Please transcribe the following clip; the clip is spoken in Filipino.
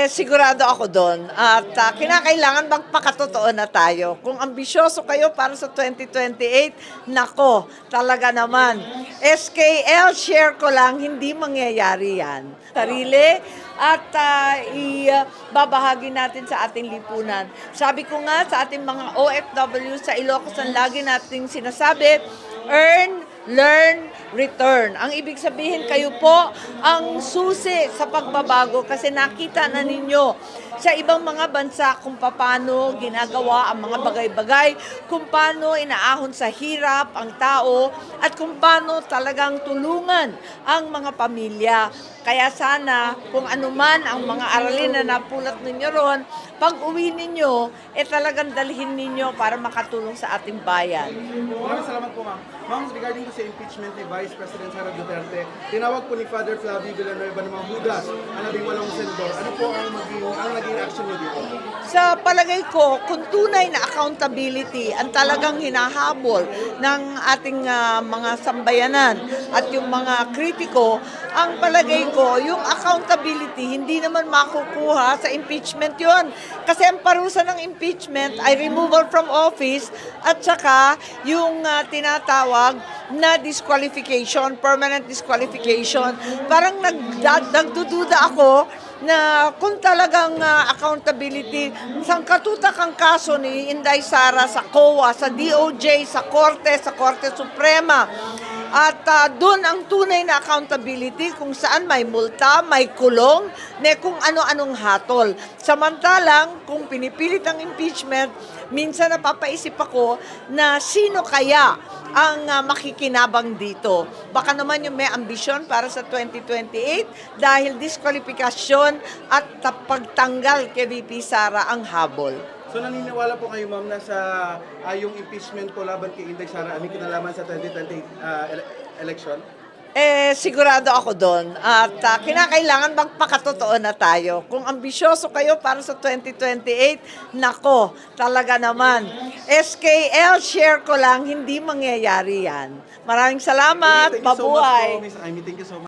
Sigurado ako do'n at kinakailangan magpakatotoo na tayo. Kung ambisyoso kayo para sa 2028, nako, talaga naman. SKL, share ko lang, hindi mangyayari yan. Sarili at ibabahagi natin sa ating lipunan. Sabi ko nga sa ating mga OFW sa Ilocos, ang lagi nating sinasabi, earn, learn, return. Ang ibig sabihin, kayo po ang susi sa pagbabago kasi nakita na ninyo sa ibang mga bansa kung paano ginagawa ang mga bagay-bagay, kung paano inaahon sa hirap ang tao, at kung paano talagang tulungan ang mga pamilya. Kaya sana, kung anuman ang mga aralin na napulot ninyo ron, pag uwi ninyo, talagang dalhin ninyo para makatulong sa ating bayan. Maraming salamat po, ma'am. Ma'am, regarding sa impeachment ni Vice President Sara Duterte, tinawag po ni Father Flavio Villanueva ng mga hudas ang 18 senador. Ano po ang naging action niyo dito? Sa palagay ko, kung tunay na accountability ang talagang hinahabol ng ating mga sambayanan at yung mga kritiko, ang palagay ko, yung accountability, hindi naman makukuha sa impeachment yon. Kasi ang parusa ng impeachment ay removal from office at saka yung tinatawag na disqualification, permanent disqualification. Parang nagdududa ako na kung talagang accountability, sangkatutak ang kaso ni Inday Sara sa COA, sa DOJ, sa Korte Suprema. At doon ang tunay na accountability kung saan may multa, may kulong, kung ano-anong hatol. Samantalang, kung pinipilit ang impeachment, minsan napapaisip ako na sino kaya ang makikinabang dito. Baka naman yung may ambisyon para sa 2028 dahil diskwalifikasyon at pagtanggal kay VP Sara ang habol. So naniniwala po kayo, ma'am, na sa yung impeachment po laban kay Inday Sara may kinalaman sa 2020 election? Sigurado ako doon at kinakailangan magpakatotoo na tayo. Kung ambisyoso kayo para sa 2028, nako, talaga naman. SKL, share ko lang, hindi mangyayari yan. Maraming salamat, Thank you so much mabuhay. po, Miss Amy. Thank you so much.